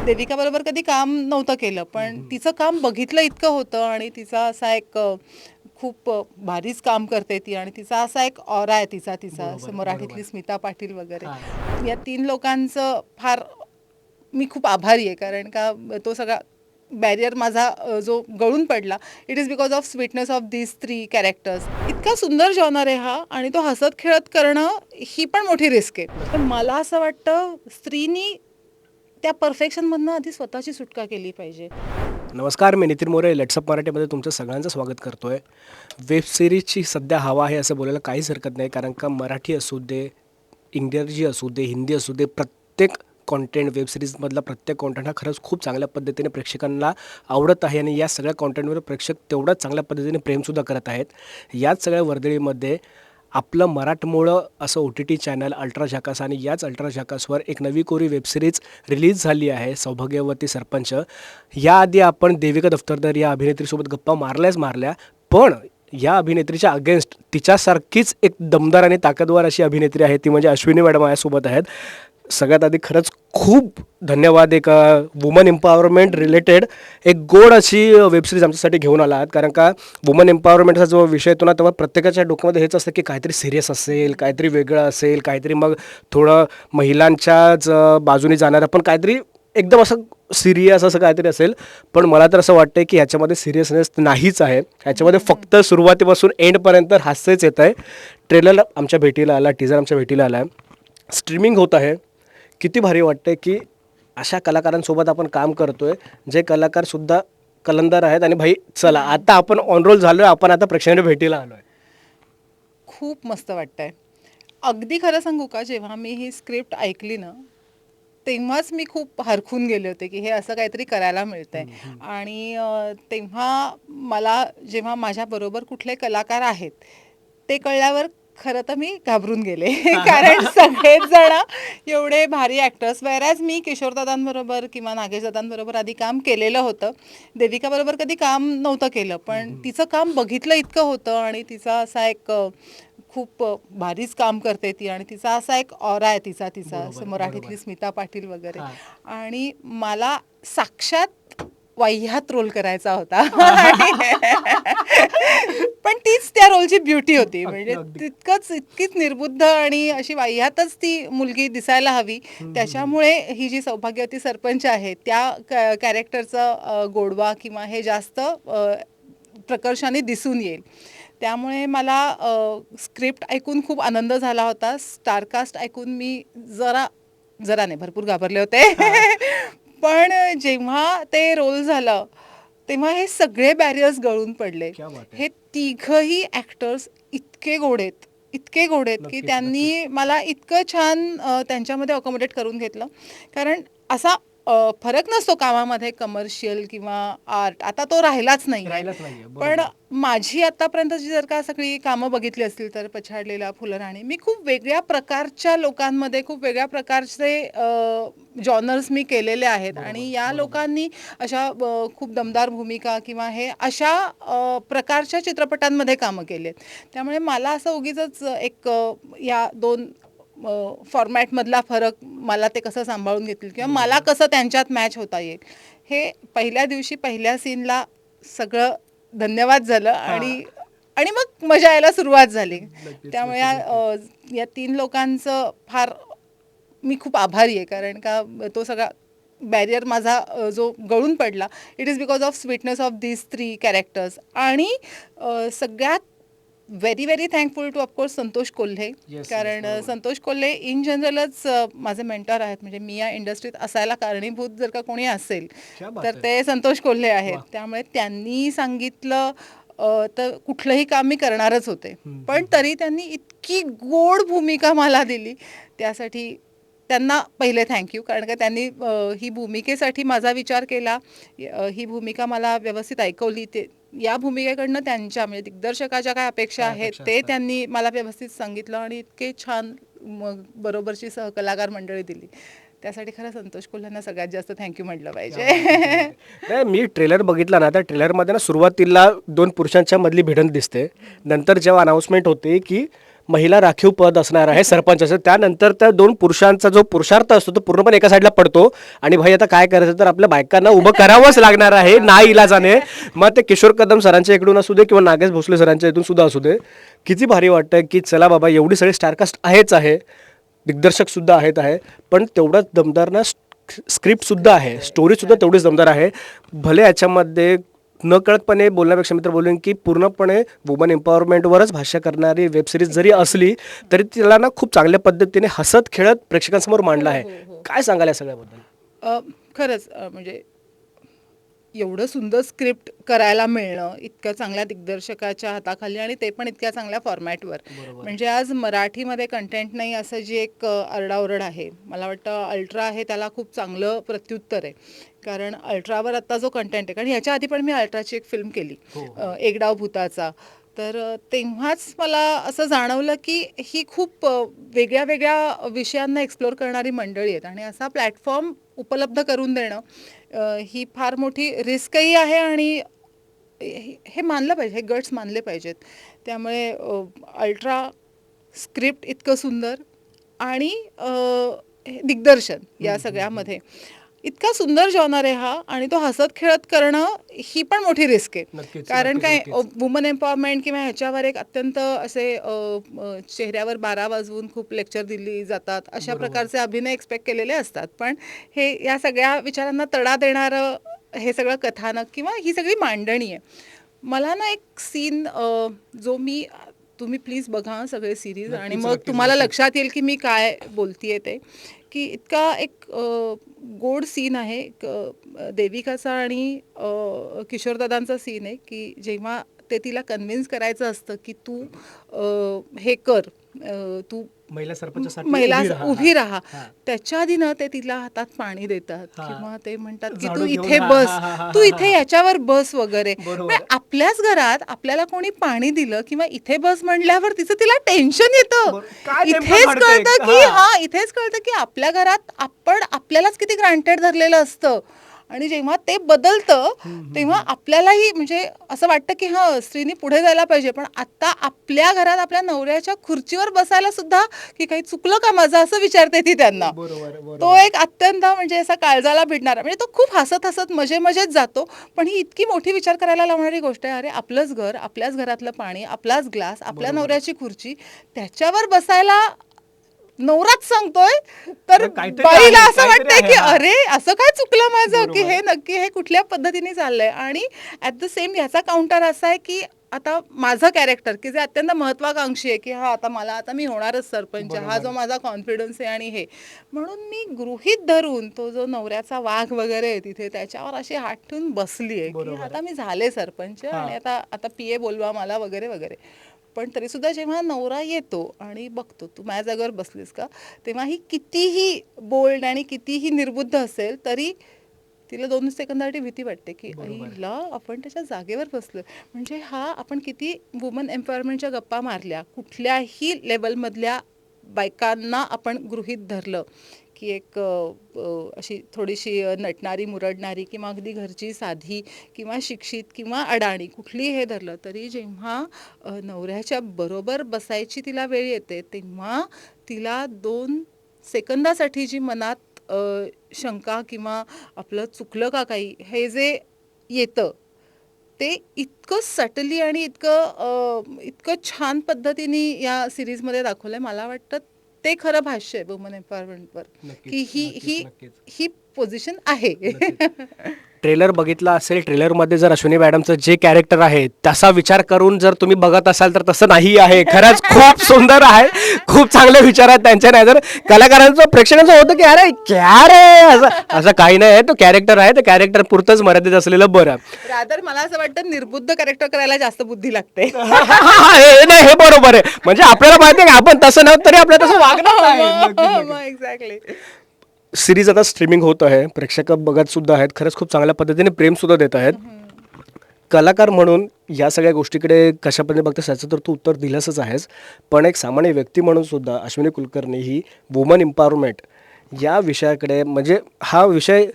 देविका बरोबर कधी काम नव्हतं केलं, पण तिचं काम बघितलं इतकं होतं आणि तिचा असा एक खूप भारीच काम करते ती आणि तिचा असा एक ऑरा आहे तिचा तिचा असं बरोबर, मराठीतली बरोबर. स्मिता पाटील वगैरे. हां. या 3 लोकांचं फार मी खूप आभारी आहे, कारण का तो सगळा बॅरियर माझा जो गळून पडला, it is because of sweetness of these 3 characters. इतका सुंदर जॉनर आहे हा आणि तो हसत खेळत करणं ही पण मोठी रिस्क आहे. तर मला असं वाटतं स्त्रीनी त्या परफेक्शनमधनं आधी स्वतःची सुटका केली पाहिजे. नमस्कार, मी नितीन मोरे लेट्सअप मराठीमध्ये तुमचं सगळ्यांचं स्वागत करतो आहे. वेब सिरीजची सध्या हवा आहे असं बोलायला काहीच हरकत नाही, कारण का मराठी असू दे, इंग्रजी असू दे, हिंदी असू दे, प्रत्येक कॉन्टेंट वेब सिरीजमधला प्रत्येक कॉन्टेंट हा खरंच खूप चांगल्या पद्धतीने प्रेक्षकांना आवडत आहे आणि या सगळ्या कॉन्टेंटवर प्रेक्षक तेवढ्याच चांगल्या पद्धतीने प्रेमसुद्धा करत आहेत. याच सगळ्या वर्दळीमध्ये आपलं मराठमोळं असं O T T channel ultra झाकास आणि याच अल्ट्रा झाकासवर एक नवी कोरी वेबसिरीज रिलीज झाली आहे, सौभाग्यवती सरपंच. याआधी आपण देविका दफ्तरदार या अभिनेत्रीसोबत गप्पा मारल्या, पण या अभिनेत्रीच्या अगेन्स्ट तिच्यासारखीच एक दमदार आणि ताकदवार अशी अभिनेत्री आहे, ती म्हणजे अश्विनी मॅडम माझ्यासोबत आहेत. सगळ्यात आधी खरंच खूप धन्यवाद, एक वुमन एम्पॉवरमेंट रिलेटेड एक गोड अशी वेबसिरीज आमच्यासाठी घेऊन आला आहात. कारण का वुमन एम्पॉवरमेंटचा जो विषय येतो ना, तेव्हा प्रत्येकाच्या डोक्यामध्ये हेच असतं की काहीतरी सिरियस असेल, काहीतरी वेगळं असेल, काहीतरी मग थोडं महिलांच्याच बाजूने जाणारं, पण काहीतरी एकदम असं सिरियस असं काहीतरी असेल. पण मला तर असं वाटतं की ह्याच्यामध्ये सिरियसनेस नाहीच आहे. ह्याच्यामध्ये फक्त सुरुवातीपासून एंडपर्यंत हास्यच येत आहे. ट्रेलर आमच्या भेटीला आला, टीजर आमच्या भेटीला आला आहे, स्ट्रीमिंग होत आहे. किती भारी वाटते की अशा कलाकारांसोबत आपण काम करतोय, जे कलाकारसुद्धा कलंदर आहेत. आणि भाई चला, आता आपण ऑन रोल झालो आहे, आपण आता प्रेक्षकांना भेटीला आलो आहे. खूप मस्त वाटतंय. अगदी खरं सांगू का, जेव्हा मी ही स्क्रिप्ट ऐकली ना, तेव्हाच मी खूप हरखून गेले होते की हे असं काहीतरी करायला मिळतंय. आणि तेव्हा मला जेव्हा माझ्याबरोबर कुठले कलाकार आहेत ते कळल्यावर खरं तर मी घाबरून गेले कारण सगळेच जण एवढे भारी ॲक्टर्स, वॅरॅज मी किशोरदादांबरोबर किंवा नागेशदादांबरोबर आधी काम केलेलं होतं. देविकाबरोबर कधी काम नव्हतं केलं, पण तिचं काम बघितलं इतकं होतं आणि तिचा असा एक खूप भारीच काम करते ती आणि तिचा असा एक ऑरा आहे तिचा तिचा बरोबर, असं बरोबर. मराठीतली स्मिता पाटील वगैरे. हां. आणि मला साक्षात वाह्यात रोल करायचा होता पण तीच त्या रोलची ब्युटी होती, अगदी म्हणजे अगदी. इतकीच निर्बुद्ध आणि अशी वाह्यातच ती मुलगी दिसायला हवी. त्याच्यामुळे ही जी सौभाग्यवती सरपंच आहे त्या कॅरेक्टरचा गोडवा किंवा हे जास्त प्रकर्षाने दिसून येईल. त्यामुळे मला स्क्रिप्ट ऐकून खूप आनंद झाला होता. स्टारकास्ट ऐकून मी जरा नाही, भरपूर घाबरले होते पण जेव्हा ते रोल झालं तेव्हा हे सगळे बॅरियर्स गळून पडले. क्या बात आहे. हे तिघही ॲक्टर्स इतके गोड आहेत की नक्कीच, त्यांनी मला इतकं छान त्यांच्यामध्ये अकोमोडेट करून घेतलं. कारण असा फरक नसतो कामामध्ये कमर्शियल किंवा आर्ट, आता तो राहिलाच नाही आहे. राहिलाच नाहीये. पण बरोबर. माझी आत्तापर्यंतची जर का सगळी कामं बघितली असतील तर पछाडलेला, फुलराणी, मी खूप वेगळ्या प्रकारच्या लोकांमध्ये खूप वेगळ्या प्रकारचे जॉनर्स मी केलेले आहेत. आणि या लोकांनी अशा खूप दमदार भूमिका किंवा हे अशा प्रकारच्या चित्रपटांमध्ये कामं केली आहेत. त्यामुळे मला असं उगीचच एक या 2 फॉर्मॅटमधला फरक मला ते कसं सांभाळून घेतील किंवा मला कसं त्यांच्यात मॅच होता येईल, हे पहिल्या दिवशी पहिल्या सीनला सगळं धन्यवाद झालं आणि आणि मग मजा यायला सुरुवात झाली. नक्कीच, त्यामुळे नक्कीच. या 3 लोकांचं फार मी खूप आभारी आहे, कारण का तो सगळा बॅरियर माझा जो गळून पडला, it is because of sweetness of these 3 characters. आणि सगळ्यात very thankful to of course Santosh Kolhe. Yes, कारण बरोबर. संतोष कोल्हे इन जनरलच माझे मेंटर आहेत. म्हणजे मी या इंडस्ट्रीत असायला कारणीभूत जर का कोणी असेल क्या बात तर आहे. ते संतोष कोल्हे आहेत. वाह. त्यामुळे त्यांनी सांगितलं तर कुठलंही काम मी करणारच होते. पण तरी त्यांनी इतकी गोड भूमिका मला दिली, त्यासाठी त्यांना पहिले थँक्यू. कारण का त्यांनी ही भूमिकेसाठी माझा विचार केला, ही भूमिका मला व्यवस्थित ऐकवली. ते या भूमिकेकडनं त्यांच्या म्हणजे दिग्दर्शकाच्या काय अपेक्षा काय आहेत अपेक्षा ते असतात. त्यांनी मला व्यवस्थित सांगितलं आणि इतके छान मग बरोबरची सहकलाकार मंडळी दिली. त्यासाठी खरं संतोष कोल्ह्यांना सगळ्यात जास्त थँक्यू म्हटलं क्या बात आहे, क्या बात पाहिजे. आहे. नाही, मी ट्रेलर बघितला ना, त्या ट्रेलरमध्ये ना सुरुवातीला 2 पुरुषांच्या मधली भिडंत दिसते. नंतर जेव्हा अनाऊन्समेंट होते की महिला राखीव पद असणार आहे सरपंचाचं. त्यानंतर त्या 2 पुरुषांचा जो पुरुषार्थ असतो तो पूर्णपणे एका साईडला पडतो आणि भाई आता काय करायचं तर आपल्या बायकांना उभं करावंच लागणार आहे नाईलाजाने. मग ते किशोर कदम सरांच्या इकडून असू दे किंवा नागेश भोसले सरांच्या इथून सुद्धा असू दे, किती भारी वाटतं की चला बाबा एवढी सगळी स्टारकास्ट आहेच आहे, दिग्दर्शक सुद्धा आहे, पण तेवढाच दमदार ना स्क्रिप्ट सुद्धा आहे, स्टोरी सुद्धा तेवढीच दमदार आहे. भले याच्यामध्ये न कळतपणे बोलण्यापेक्षा मित्र बोलून की पूर्णपणे वुमन एम्पॉवरमेंटवरच भाष्य करणारी वेबसिरीज जरी असली तरी तिला ना खूप चांगल्या पद्धतीने हसत खेळत प्रेक्षकांसमोर मांडला आहे. काय सांगाल या सगळ्याबद्दल? खरंच म्हणजे एवढं सुंदर स्क्रिप्ट करायला मिळणं इतक्या चांगल्या दिग्दर्शकाच्या हाताखाली आणि ते पण इतक्या चांगल्या फॉर्मॅटवर, म्हणजे आज मराठीमध्ये कंटेंट नाही असं जी एक आरडाओरड आहे, मला वाटतं अल्ट्रा आहे त्याला खूप चांगलं प्रत्युत्तर आहे. कारण अल्ट्रावर आता जो कंटेंट आहे, कारण ह्याच्या आधी पण मी अल्ट्राची एक फिल्म केली, एक डाव भूताचा, तर तेव्हाच मला असं जाणवलं की ही खूप वेगळ्या वेगळ्या विषयांना एक्सप्लोअर करणारी मंडळी आहेत आणि असा प्लॅटफॉर्म उपलब्ध करून देणं ही फार मोठी रिस्कही आहे आणि हे मानलं पाहिजे, हे गट्स मानले पाहिजेत. त्यामुळे अल्ट्रा स्क्रिप्ट इतकं सुंदर आणि दिग्दर्शन या सगळ्यामध्ये इतका सुंदर जॉनर आहे हा, आणि तो हसत खेळत करणं ही पण मोठी रिस्क आहे. कारण काय वुमन एम्पॉवरमेंट किंवा ह्याच्यावर एक अत्यंत असे चेहऱ्यावर 12 वाजवून खूप लेक्चर दिली जातात अशा प्रकारचे अभिनय एक्सपेक्ट केलेले असतात, पण हे या सगळ्या विचारांना तडा देणारं हे सगळं कथानक किंवा ही सगळी मांडणी आहे. मला ना एक सीन जो मी, तुम्ही प्लीज बघा सगळे सिरीज आणि मग तुम्हाला लक्षात येईल की मी काय बोलतीये ते, की इतका एक गोड सीन आहे, एक देविकाचा आणि किशोरदादांचा सीन आहे की जेव्हा ते तिला कन्व्हिन्स करायचं असतं की तू हे कर, तू महिला उभी राहा, त्याच्या आधी ना ते तिला हातात पाणी देतात किंवा ते म्हणतात की तू इथे बस, तू इथे याच्यावर बस वगैरे. आपल्याच घरात आपल्याला कोणी पाणी दिलं किंवा इथे बस म्हणल्यावर तिचं तिला टेन्शन येतं. इथेच कळतं की इथेच कळतं की आपल्या घरात आपण आपल्यालाच किती ग्रांटेड धरलेलं असतं, आणि जेव्हा ते बदलतं तेव्हा आपल्यालाही म्हणजे असं वाटतं की स्त्रीनी पुढे जायला पाहिजे, पण आता आपल्या घरात आपल्या नवऱ्याच्या खुर्चीवर बसायला सुद्धा की काही चुकलं का माझं असं विचारते ती त्यांना. तो एक अत्यंत म्हणजे असा काळजाला भिडणारा, म्हणजे तो खूप हसत हसत मजेत जातो, पण ही इतकी मोठी विचार करायला लावणारी गोष्ट आहे. अरे आपलंच घर, आपल्याच घरातलं पाणी, आपलाच ग्लास, आपल्या नवऱ्याची खुर्ची, त्याच्यावर बसायला नवराच सांगतोय, तर बाईला असं वाटतंय की अरे असं काय चुकलं माझं, की हे नक्की हे कुठल्या पद्धतीने चाललंय. आणि ॲट द सेम ह्याचा काउंटर असा आहे की आता माझं कॅरेक्टर की जे अत्यंत महत्वाकांक्षी आहे की आता मी होणारच सरपंच, हा जो माझा कॉन्फिडन्स आहे, आणि हे म्हणून मी गृहीत धरून तो जो नवऱ्याचा वाघ वगैरे आहे तिथे त्याच्यावर अशी हात ठेवून बसली आहे की आता मी झाले सरपंच आणि आता PA बोलवा मला वगैरे वगैरे. पण तरी सुद्धा जेव्हा नवरा येतो आणि बघतो तू माझ्या जागेवर बसलीस का, तेव्हा ही कितीही बोल्ड आणि कितीही निर्बुद्ध असेल तरी तिला 2 सेकंदासाठी भीती वाटते की आईला आपण त्याच्या जागेवर बसलो. म्हणजे आपण किती वुमन एम्पॉवरमेंटच्या गप्पा मारल्या, कुठल्याही लेवलमधल्या बायकांना आपण गृहीत धरलं की एक अशी थोडीशी नटणारी मुरडणारी किंवा अगदी घरची साधी किंवा शिक्षित किंवा अडाणी कुठली हे धरलं तरी जेव्हा नवऱ्याच्या बरोबर बसायची तिला वेळ येते तेव्हा तिला 2 सेकंदासाठी जी मनात शंका किंवा आपलं चुकलं का काही हे जे येतं ते इतकं सटली आणि इतकं छान पद्धतीने या सिरीजमध्ये दाखवलंय. मला वाटतं ते खरं भाष्य आहे वुमन एम्पॉवरमेंटवर की ही पोझिशन आहे. ट्रेलर बघितला असेल, ट्रेलरमध्ये जर अश्विनी मॅडमचं जे कॅरेक्टर आहे तसा विचार करून जर तुम्ही बघत असाल तर तसं नाही आहे. खरंच खूप सुंदर आहे, खूप चांगले विचार आहेत त्यांच्या. नाही तर कलाकारांचं प्रेक्षकांचं होतं की अरे क्या रे, असं काही नाही आहे, तो कॅरेक्टर आहे, तर कॅरेक्टर पुरतंच मर्यादित असलेलं बरं. रादर मला असं वाटतं निर्बुद्ध कॅरेक्टर करायला जास्त बुद्धी लागते. नाही हे बरोबर आहे, म्हणजे आपल्याला माहिती आहे की आपण तसं नव्हतं तरी आपल्याला तसं वागणार आहे. एक्झॅक्टली. सिरीज आता स्ट्रीमिंग होत आहे, प्रेक्षक बघत सुद्धा आहेत, खरंच खूप चांगल्या पद्धतीने प्रेम सुद्धा देत आहेत. कलाकार म्हणून या सगळ्या गोष्टीकडे कशा पद्धतीने बघतेस याचं तर तू उत्तर दिलंच आहेस, पण एक सामान्य व्यक्ती म्हणून सुद्धा अश्विनी कुलकर्णी ही वुमन एम्पॉवरमेंट या विषयाकडे, म्हणजे हा विषय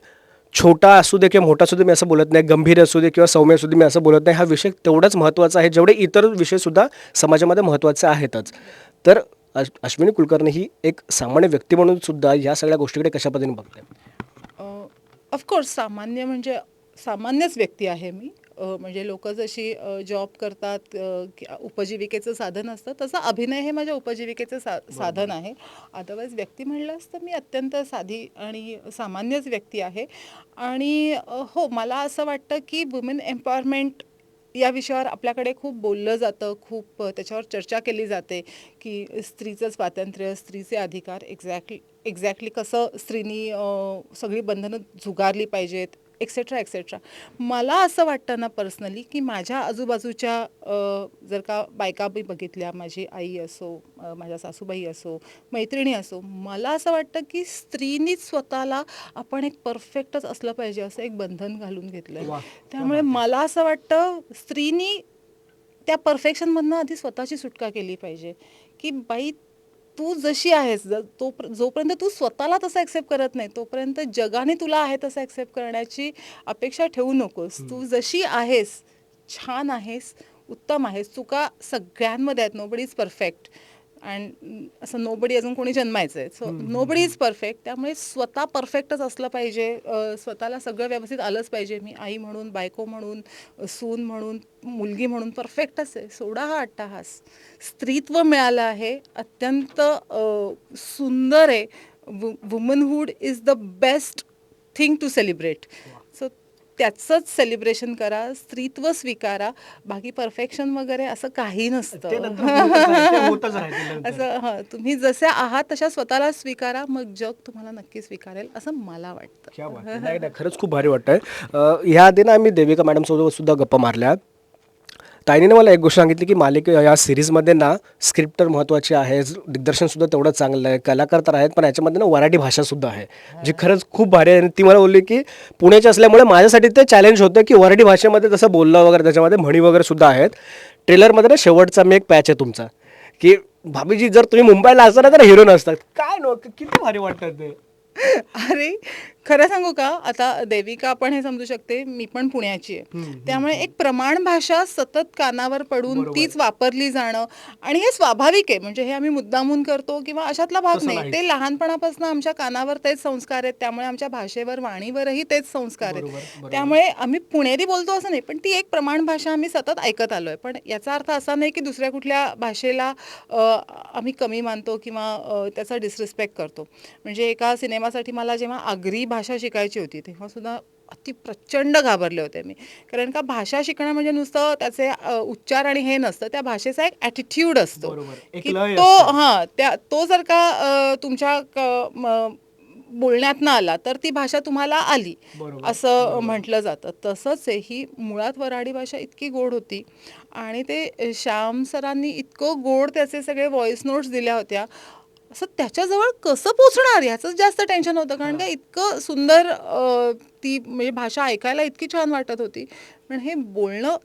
छोटा असू दे किंवा मोठा असू दे मी असं बोलत नाही, गंभीर असू दे किंवा सौम्य असू दे मी असं बोलत नाही, हा विषय तेवढाच महत्त्वाचा आहे जेवढे इतर विषयसुद्धा समाजामध्ये महत्त्वाचे आहेतच. तर अश्विनी कुलकर्णी ही एक सामान्य व्यक्ती म्हणून सुद्धा या सगळ्या गोष्टीकडे कशा पद्धतीने बघताय? ऑफकोर्स सामान्य म्हणजे सामान्यच व्यक्ती आहे मी. म्हणजे लोक जशी जॉब करतात, उपजीविकेचं साधन असतं, तसं अभिनय हे माझ्या उपजीविकेचं साधन आहे. अदरवाईज व्यक्ती म्हणलंच तर मी अत्यंत साधी आणि सामान्यच व्यक्ती आहे. आणि हो, मला असं वाटतं की वुमेन एम्पॉवरमेंट या विषयावर आपल्याकडे खूप बोललं जातं, खूप त्याच्यावर चर्चा केली जाते की स्त्रीचं स्वातंत्र्य, स्त्रीचे अधिकार, एक्झॅक्टली कसं स्त्रीनी सगळी बंधनं झुगारली पाहिजेत, एक्सेट्रा एक्सेट्रा. मला असं वाटतं ना पर्सनली की माझ्या आजूबाजूच्या जर का बायका मी बघितल्या, माझी आई असो, माझ्या सासूबाई असो, मैत्रिणी असो, मला असं वाटतं की स्त्रीनीच स्वतःला आपण एक परफेक्टच असलं पाहिजे असं एक बंधन घालून घेतलं वा, आहे. त्यामुळे मला असं वाटतं स्त्रीनी त्या परफेक्शनमधनं आधी स्वतःची सुटका केली पाहिजे की बाई तू जशी आहेस, जोपर्यंत तू स्वतःला तसं ॲक्सेप्ट करत नाही तोपर्यंत जगाने तुला आहे तसं ॲक्सेप्ट करण्याची अपेक्षा ठेवू नकोस. तू जशी आहेस, छान आहेस, उत्तम आहेस. चुका सगळ्यांमध्ये आहेत, नोबडी इज परफेक्ट. अँड असं नोबडी अजून कोणी जन्मायचं आहे, सो नोबडी इज परफेक्ट. त्यामुळे स्वतः परफेक्टच असलं पाहिजे, स्वतःला सगळं व्यवस्थित आलंच पाहिजे. मी आई म्हणून, बायको म्हणून, सून म्हणून, मुलगी म्हणून परफेक्टच आहे. सोडा हा अट्टहास. स्त्रीत्व मिळालं आहे, अत्यंत सुंदर आहे. Womanhood is the best thing to celebrate. So त्याचंच सेलिब्रेशन करा, स्त्रीत्व स्वीकारा. बाकी परफेक्शन वगैरे असं काही नसतं. असं हां, तुम्ही जसे आहात तशा स्वतःला स्वीकारा, मग जग तुम्हाला नक्की स्वीकारेल असं मला वाटतं. नाही नाही, खरंच खूप भारी वाटतंय. ह्या आधी ना आम्ही देविका मॅडमसोबत सुद्धा गप्पा मारल्या. ताईने मला एक गोष्ट सांगितली की या सिरीजमध्ये ना स्क्रिप्ट तर महत्त्वाची आहे, दिग्दर्शनसुद्धा तेवढं चांगलं आहे, कलाकार तर आहेत, पण याच्यामध्ये ना वऱ्हाडी भाषासुद्धा आहे, जी खरंच खूप भारी आहे. आणि ती मला बोलली की पुण्याची असल्यामुळे माझ्यासाठी ते चॅलेंज होतं की वऱ्हाडी भाषेमध्ये तसं बोललं वगैरे, त्याच्यामध्ये म्हणी वगैरे सुद्धा आहेत. ट्रेलरमध्ये ना शेवटचा मी एक पॅच आहे तुमचा की भाभीजी जर तुम्ही मुंबईला असता ना तर हिरो नसतात. काय किती भारी वाटतं ते. अरे खरं सांगू का, आता देविका पण हे समजू शकते, मी पण पुण्याची आहे. त्यामुळे एक प्रमाण भाषा सतत कानावर पडून तीच वापरली जाणं, आणि हे स्वाभाविक आहे. म्हणजे हे आम्ही मुद्दामून करतो किंवा अशातला भाग नाही. ते लहानपणापासून आमच्या कानावर तेच संस्कार आहेत, त्यामुळे आमच्या भाषेवर, वाणीवरही तेच संस्कार आहेत. त्यामुळे आम्ही पुणेरी बोलतो असं नाही, पण ती एक प्रमाण भाषा आम्ही सतत ऐकत आलोय. पण याचा अर्थ असा नाही की दुसऱ्या कुठल्या भाषेला आम्ही कमी मानतो किंवा त्याचा डिसरिस्पेक्ट करतो. म्हणजे एका सिनेमासाठी मला जेव्हा आगरी भाषा शिकायची होती तेव्हा सुद्धा अति प्रचंड घाबरले होते मी. कारण का भाषा शिकणं म्हणजे नुसतं त्याचे उच्चार आणि हे नसतं, त्या भाषेचा एक ॲटिट्यूड असतो की तो जर का तुमच्या बोलण्यात न आला तर ती भाषा तुम्हाला आली असं म्हटलं जातं. तसंच आहे, ही मुळात वऱ्हाडी भाषा इतकी गोड होती आणि ते श्याम सरांनी इतकं गोड त्याचे सगळे व्हॉइस नोट्स दिल्या होत्या. असं त्याच्याजवळ कसं पोचणार याचंच जास्त टेन्शन होतं, कारण का इतकं सुंदर ती म्हणजे भाषा ऐकायला इतकी छान वाटत होती. पण हे बोलणं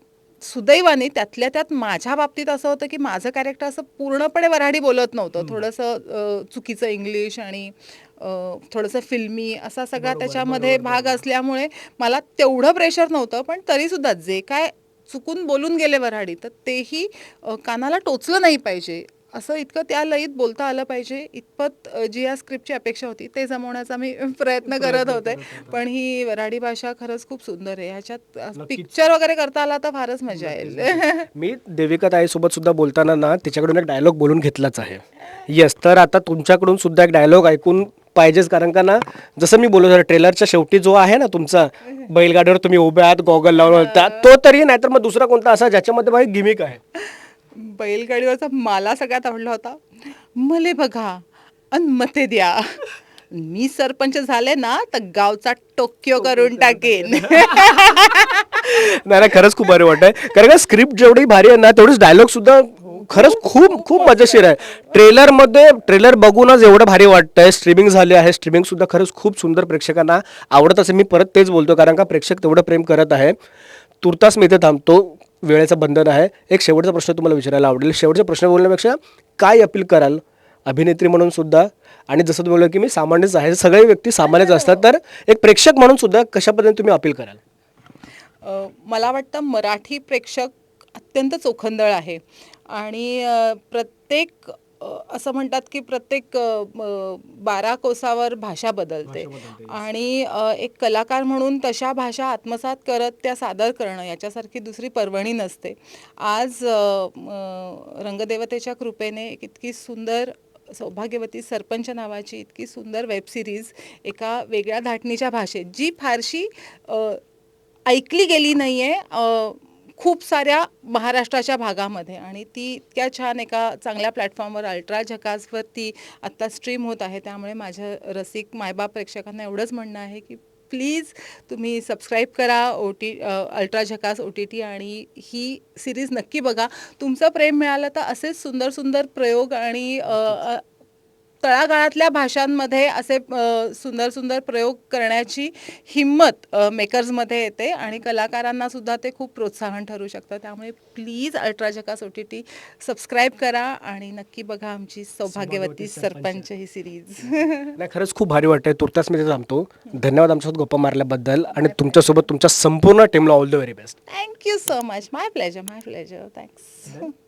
सुदैवाने त्यातल्या त्यात माझ्या बाबतीत असं होतं की माझं कॅरेक्टर असं पूर्णपणे वऱ्हाडी बोलत नव्हतं. थोडंसं चुकीचं इंग्लिश आणि थोडंसं फिल्मी असा सगळा त्याच्यामध्ये भाग असल्यामुळे मला तेवढं प्रेशर नव्हतं. पण तरीसुद्धा जे काय चुकून बोलून गेले वऱ्हाडी, तर तेही कानाला टोचलं नाही पाहिजे, असं इतकं त्या लयीत बोलता आलं पाहिजे, इतपत जी या स्क्रिप्टची अपेक्षा होती ते जमवण्याचा मी प्रयत्न करत होते. पण ही वऱ्हाडी भाषा खरंच खूप सुंदर आहे. ह्याच्यात पिक्चर वगैरे करता आला तर फारच मजा येईल. मी देविका ताईसोबत सुद्धा बोलताना ना तिच्याकडून एक डायलॉग बोलून घेतलाच आहे. येस, तर आता तुमच्याकडून सुद्धा एक डायलॉग ऐकून पाहिजेच, कारण का ना जसं मी बोललो ट्रेलरच्या शेवटी जो आहे ना तुमचा बैलगाडीवर तुम्ही उभे आहात, गॉगल लावून होता, तो तरी नाहीतर मग दुसरा कोणता असा ज्याच्यामध्ये भाई गिमिक आहे. बैलगाडीवरचा मला सगळ्यात आवडला होता, मले बघा अन मते द्या, मी सरपंच झाले ना तर गावचा टोकियो करून टाकेन. नाही खरंच खूप भारी वाटतंय, कारण का स्क्रिप्ट जेवढी भारी आहे ना तेवढीच डायलॉग सुद्धा खरंच खूप खूप मजेशीर आहे. ट्रेलर बघूनच एवढं भारी वाटतंय. स्ट्रीमिंग झाले आहे, स्ट्रीमिंग सुद्धा खरंच खूप सुंदर प्रेक्षकांना आवडत असेल. मी परत तेच बोलतो, कारण का प्रेक्षक तेवढं प्रेम करत आहे. तुर्तास मी इथे थांबतो, वेळेचं बंधन आहे. एक शेवटचा प्रश्न तुम्हाला विचारायला आवडेल. शेवटचा प्रश्न बोलण्यापेक्षा काय अपील कराल अभिनेत्री म्हणून सुद्धा, आणि जसं तुम्ही बोललं की मी सामान्यच आहे, सगळे व्यक्ती सामान्यच असतात, तर एक प्रेक्षक म्हणून सुद्धा कशा पद्धतीने तुम्ही अपील कराल? मला वाटतं मराठी प्रेक्षक अत्यंत चोखंदळ आहे आणि प्रत्येक असं म्हणतात की प्रत्येक 12 कोसावर भाषा बदलते आणि एक कलाकार म्हणून तशा भाषा आत्मसात करत त्या सादर करणं याच्यासारखी दुसरी पर्वणी नसते. आज रंगदेवतेच्या कृपेने एक इतकी सुंदर सौभाग्यवती सरपंच नावाची इतकी सुंदर वेब सिरीज एका वेगळ्या धाटणीच्या भाषेत जी फारशी ऐकली गेली नाही आहे खूप साऱ्या महाराष्ट्राच्या भागामध्ये आणि ती इतक्या छान एका चांगल्या प्लॅटफॉर्मवर अल्ट्रा झकासवर ती आत्ता स्ट्रीम होत आहे. त्यामुळे माझ्या रसिक मायबाप प्रेक्षकांना एवढंच म्हणणं आहे की प्लीज तुम्ही सबस्क्राईब करा अल्ट्रा झकास OTT आणि ही सिरीज नक्की बघा. तुमचं प्रेम मिळालं तर असेच सुंदर सुंदर प्रयोग आणि तळागाळातल्या भाषांमध्ये असे सुंदर सुंदर प्रयोग करण्याची हिंमत मेकर्समध्ये येते आणि कलाकारांना सुद्धा ते खूप प्रोत्साहन ठरू शकतं. त्यामुळे प्लीज अल्ट्रा झकास OTT सबस्क्राईब करा आणि नक्की बघा आमची सौभाग्यवती सरपंच ही सिरीज. नाही, खरंच खूप भारी वाटतंय. तुर्तास मी ते थांबतो. धन्यवाद आमच्यासोबत गप्पा मारल्याबद्दल आणि तुमच्यासोबत तुमच्या संपूर्ण टीमला all the very best. Thank you so much. My pleasure. Thanks.